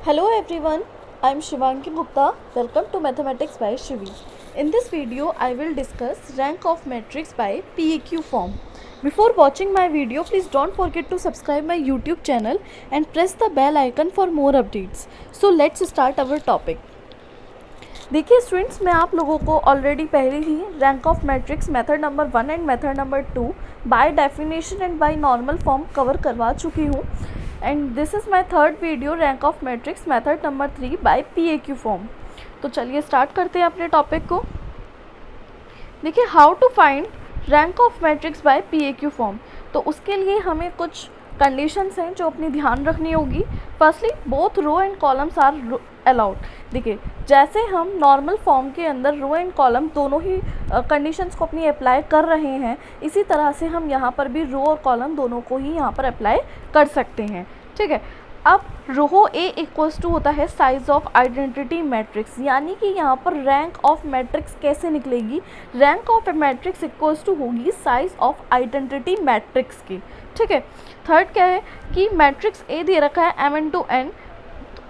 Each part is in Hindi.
Hello everyone, I am Shivangi Gupta. Welcome to Mathematics by Shivi. In this video, I will discuss rank of matrix by PAQ form. Before watching my video, please don't forget to subscribe my YouTube channel and press the bell icon for more updates. So let's start our topic. देखिए स्टूडेंट्स, मैं आप लोगों को ऑलरेडी पहले ही rank of matrix method number 1 and method number 2 by definition and by normal form cover करवा चुकी हूँ. And this is my third video rank of matrix method number 3 by PAQ form. तो चलिए स्टार्ट करते हैं अपने टॉपिक को. देखिए, how to find rank of matrix by PAQ form. तो उसके लिए हमें कुछ कंडीशंस हैं जो अपनी ध्यान रखनी होगी. Firstly, both row and columns are allowed. देखिए, जैसे हम नॉर्मल फॉर्म के अंदर रो एंड कॉलम दोनों ही कंडीशंस को अपनी अप्लाई कर रहे हैं, इसी तरह से हम यहाँ पर भी रो और कॉलम दोनों को ही यहाँ पर अप्लाई कर सकते हैं. ठीक है. अब रो ए इक्वल्स टू होता है साइज ऑफ आइडेंटिटी मैट्रिक्स, यानी कि यहाँ पर रैंक ऑफ मैट्रिक्स कैसे निकलेगी. Rank of matrix equals to होगी साइज ऑफ आइडेंटिटी मैट्रिक्स की. ठीक है. थर्ड क्या है कि मैट्रिक्स ए दे रखा है m×n.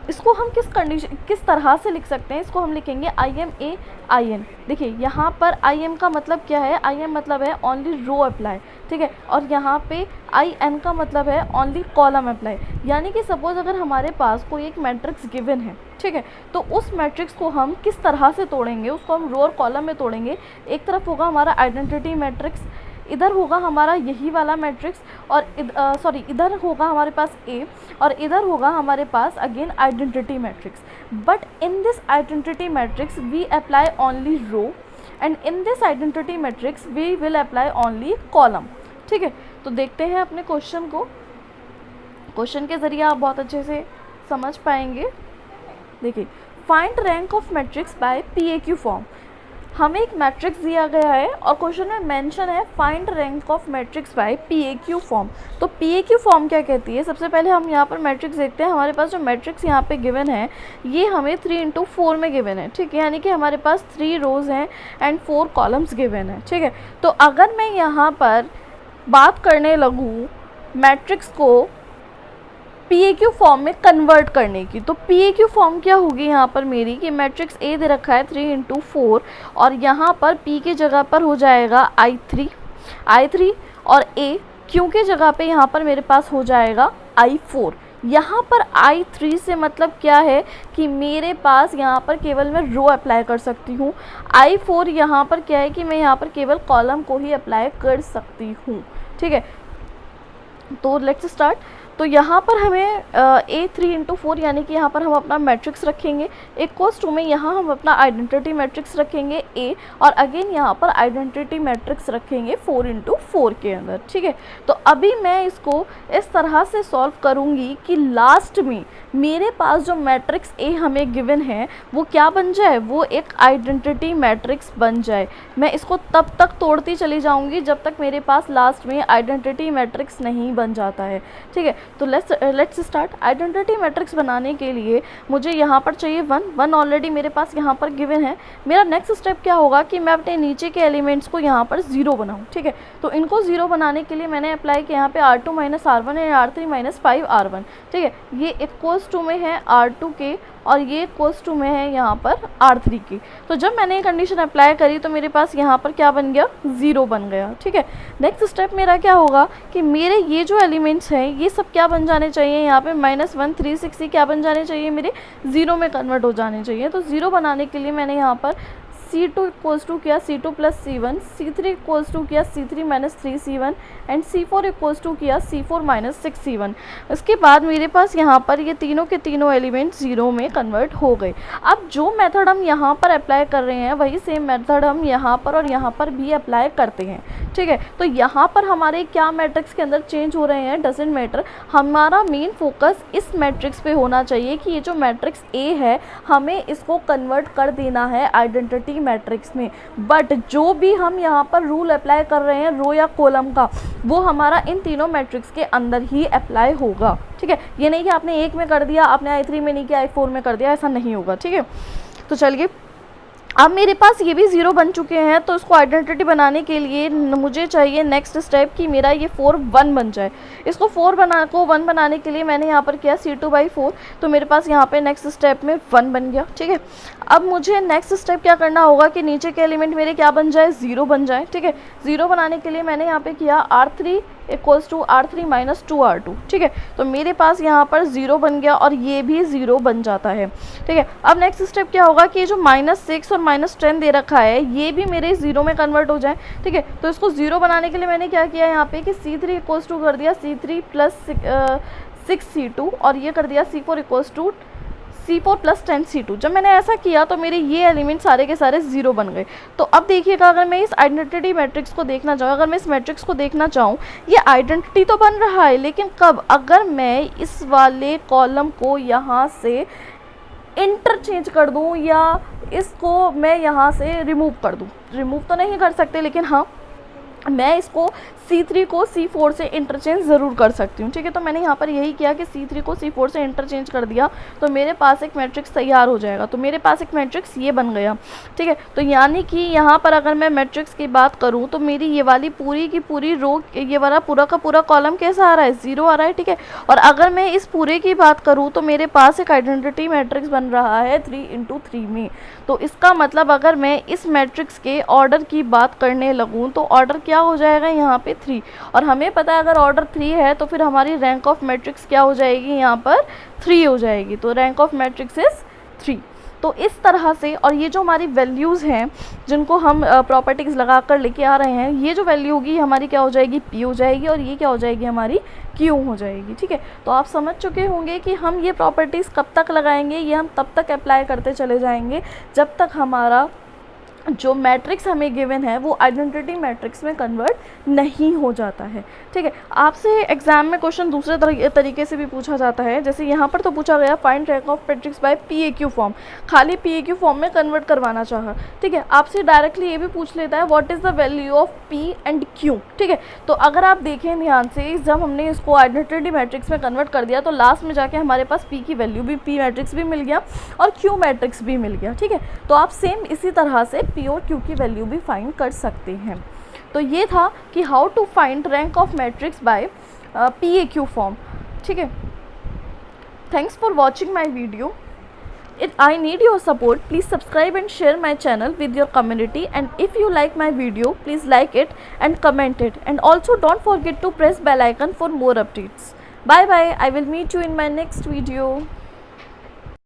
इसको हम किस तरह से लिख सकते हैं. इसको हम लिखेंगे IM_A_IN. देखिए, यहाँ पर IM का मतलब क्या है. IM मतलब है ओनली रो अप्लाई. ठीक है. और यहाँ पे IN का मतलब है ओनली कॉलम अप्लाई. यानी कि सपोज अगर हमारे पास कोई एक मैट्रिक्स गिवन है, ठीक है, तो उस मैट्रिक्स को हम किस तरह से तोड़ेंगे. उसको हम रो और कॉलम में तोड़ेंगे. एक तरफ होगा हमारा आइडेंटिटी मैट्रिक्स, इधर होगा हमारा यही वाला मैट्रिक्स, और इधर होगा हमारे पास ए, और इधर होगा हमारे पास again identity matrix. But in this identity matrix we apply only row, and in this identity matrix we will apply only column. ठीक है. तो देखते हैं अपने क्वेश्चन को. क्वेश्चन के ज़रिए आप बहुत अच्छे से समझ पाएंगे. देखिए, find rank of matrix by PAQ form. हमें एक मैट्रिक्स दिया गया है और क्वेश्चन में मेंशन है find rank of matrix by PAQ form. तो PAQ फॉर्म क्या कहती है. सबसे पहले हम यहाँ पर मैट्रिक्स देखते हैं. हमारे पास जो मैट्रिक्स यहाँ पे गिवन है ये हमें 3×4 में गिवन है. ठीक है. यानी कि हमारे पास 3 रोज़ हैं एंड 4 कॉलम्स गिवन है. ठीक है. तो अगर मैं यहाँ पर बात करने लगूँ मैट्रिक्स को PAQ फॉर्म में कन्वर्ट करने की, तो PAQ फॉर्म क्या होगी यहाँ पर मेरी कि मैट्रिक्स ए दे रखा है 3×4, और यहाँ पर P की जगह पर हो जाएगा I3 और A Q के जगह पे यहाँ पर मेरे पास हो जाएगा I4. यहाँ पर I3 से मतलब क्या है कि मेरे पास यहाँ पर केवल मैं रो अप्लाई कर सकती हूँ. I4 यहाँ पर क्या है कि मैं यहाँ पर केवल कॉलम को ही अप्लाई कर सकती हूँ. ठीक है. तो लेट्स स्टार्ट. तो यहाँ पर हमें A 3×4 यानी कि यहाँ पर हम अपना मैट्रिक्स रखेंगे. इक्वल्स टू में यहाँ हम अपना आइडेंटिटी मैट्रिक्स रखेंगे A, और अगेन यहाँ पर आइडेंटिटी मैट्रिक्स रखेंगे 4×4 के अंदर. ठीक है. तो अभी मैं इसको इस तरह से सॉल्व करूँगी कि लास्ट में मेरे पास जो मैट्रिक्स A हमें गिवन है वो क्या बन जाए, वो एक आइडेंटिटी मैट्रिक्स बन जाए. मैं इसको तब तक तोड़ती चली जाऊँगी जब तक मेरे पास लास्ट में आइडेंटिटी मैट्रिक्स नहीं बन जाता है. ठीक है. तो लेट्स स्टार्ट. आइडेंटिटी मैट्रिक्स बनाने के लिए मुझे यहाँ पर चाहिए 1 ऑलरेडी मेरे पास यहाँ पर गिवन है. मेरा नेक्स्ट स्टेप क्या होगा कि मैं अपने नीचे के एलिमेंट्स को यहाँ पर 0 बनाऊँ. ठीक है. तो इनको 0 बनाने के लिए मैंने अप्लाई किया यहाँ पे R2 - R1 and R3 - 5R1. ठीक है. ये इक्वल्स टू में है R2 के, और ये इक्वल्स टू में है यहाँ पर R3 की. तो जब मैंने ये कंडीशन अप्लाई करी तो मेरे पास यहाँ पर क्या बन गया, 0 बन गया. ठीक है. नेक्स्ट स्टेप मेरा क्या होगा कि मेरे ये जो एलिमेंट्स हैं ये सब क्या बन जाने चाहिए, यहाँ पे -1 3 6 ये क्या बन जाने चाहिए, मेरे 0 में कन्वर्ट हो जाने चाहिए. तो 0 बनाने के लिए मैंने यहाँ पर C2 इक्वल्स टू किया C2 + C1, C3 equals to किया C3 - 3C1, and C4 equals to किया C4 - 6C1. इसके बाद मेरे पास यहाँ पर ये तीनों के तीनों एलिमेंट 0 में कन्वर्ट हो गए. अब जो मेथड हम यहाँ पर अप्लाई कर रहे हैं वही सेम मेथड हम यहाँ पर और यहाँ पर भी अप्लाई करते हैं. ठीक है. तो यहाँ पर हमारे क्या मैट्रिक्स के अंदर चेंज हो रहे हैं डजेंट मैटर. हमारा मेन फोकस इस मैट्रिक्स पे होना चाहिए कि ये जो मैट्रिक्स A है हमें इसको कन्वर्ट कर देना है आइडेंटिटी मैट्रिक्स में. बट जो भी हम यहाँ पर रूल अप्लाई कर रहे हैं रो या कॉलम का, वो हमारा इन तीनों मैट्रिक्स के अंदर ही अप्लाई होगा. ठीक है. ये नहीं कि आपने एक में कर दिया, आपने I3 में नहीं किया, I4 में कर दिया, ऐसा नहीं होगा. ठीक है. तो चलिए अब मेरे पास ये भी ज़ीरो बन चुके हैं, तो इसको आइडेंटिटी बनाने के लिए मुझे चाहिए नेक्स्ट स्टेप कि मेरा ये 4 1 बन जाए। इसको 1 बनाने के लिए मैंने यहाँ पर किया C2/4, तो मेरे पास यहाँ पे नेक्स्ट स्टेप में 1 बन गया। ठीक है, अब मुझे नेक्स्ट स्टेप क्या करना होगा कि नीचे के एलिमेंट मेरे क्या बन जाए, 0 बन जाए। ठीक है, 0 बनाने के लिए मैंने यहाँ पे किया R3 equals to R3 - 2R2। ठीक है, तो मेरे पास यहाँ पर 0 बन गया और ये भी 0 बन जाता है। ठीक है, अब नेक्स्ट स्टेप क्या होगा कि जो -6 और -10 दे रखा है ये भी मेरे 0 में कन्वर्ट हो जाए। ठीक है, तो इसको 0 बनाने के लिए मैंने क्या किया यहाँ पे कि C3 इक्वल्स टू कर दिया C3 + 6C2 और ये कर दिया C4 equals to C4 + 10C2। जब मैंने ऐसा किया तो मेरे ये एलिमेंट सारे के सारे 0 बन गए। तो अब देखिएगा, अगर मैं इस आइडेंटिटी मैट्रिक्स को देखना चाहूँ, अगर मैं इस मैट्रिक्स को देखना चाहूँ, ये आइडेंटिटी तो बन रहा है, लेकिन कब, अगर मैं इस वाले कॉलम को यहाँ से इंटरचेंज कर दूँ या इसको मैं यहाँ से रिमूव कर दूँ। रिमूव तो नहीं कर सकते, लेकिन हाँ मैं इसको C3 को C4 से इंटरचेंज ज़रूर कर सकती हूँ। ठीक है, तो मैंने यहाँ पर यही किया कि C3 को C4 से इंटरचेंज कर दिया, तो मेरे पास एक मैट्रिक्स तैयार हो जाएगा। तो मेरे पास एक मैट्रिक्स ये बन गया। ठीक है, तो यानी कि यहाँ पर अगर मैं मैट्रिक्स की बात करूँ तो मेरी ये वाली पूरी की पूरी रो, ये वाला पूरा का पूरा कॉलम कैसा आ रहा है, 0 आ रहा है। ठीक है, और अगर मैं इस पूरे की बात करूँ तो मेरे पास एक आइडेंटिटी मैट्रिक्स बन रहा है 3 × 3 में। तो इसका मतलब अगर मैं इस मैट्रिक्स के ऑर्डर की बात करने लगूँ तो ऑर्डर क्या हो जाएगा यहाँ पे 3, और हमें पता है अगर ऑर्डर 3 है तो फिर हमारी रैंक ऑफ मैट्रिक्स क्या हो जाएगी, यहाँ पर 3 हो जाएगी। तो रैंक ऑफ मैट्रिक्स इज़ 3। तो इस तरह से, और ये जो हमारी वैल्यूज़ हैं जिनको हम प्रॉपर्टीज़ लगा कर लेके आ रहे हैं, ये जो वैल्यू होगी हमारी क्या हो जाएगी, P हो जाएगी, और ये क्या हो जाएगी, हमारी Q हो जाएगी। ठीक है, तो आप समझ चुके होंगे कि हम ये प्रॉपर्टीज़ कब तक लगाएंगे, ये हम तब तक अप्लाई करते चले जाएंगे जब तक हमारा जो मैट्रिक्स हमें गिवन है वो आइडेंटिटी मैट्रिक्स में कन्वर्ट नहीं हो जाता है। ठीक है, आपसे एग्जाम में क्वेश्चन दूसरे तरीके से भी पूछा जाता है। जैसे यहाँ पर तो पूछा गया find rank of matrix by PAQ form, खाली PAQ फॉर्म में कन्वर्ट करवाना चाहा। ठीक है, आपसे डायरेक्टली ये भी पूछ लेता है what is the value of P and Q। ठीक है, तो अगर आप देखें ध्यान से, जब हमने इसको आइडेंटिटी मैट्रिक्स में कन्वर्ट कर दिया तो लास्ट में जाके हमारे पास P की वैल्यू भी, P मैट्रिक्स भी मिल गया और Q मैट्रिक्स भी मिल गया। ठीक है, तो आप सेम इसी तरह से P और Q की वैल्यू भी फाइंड कर सकते हैं। तो ये था कि how to find rank of matrix by PAQ form. ठीक है, thanks for watching my video. I need your support. Please subscribe and share my channel with your community, and if you like my video, please like it and comment it, and also don't forget to press bell icon for more updates. Bye bye. I will meet you in my next video.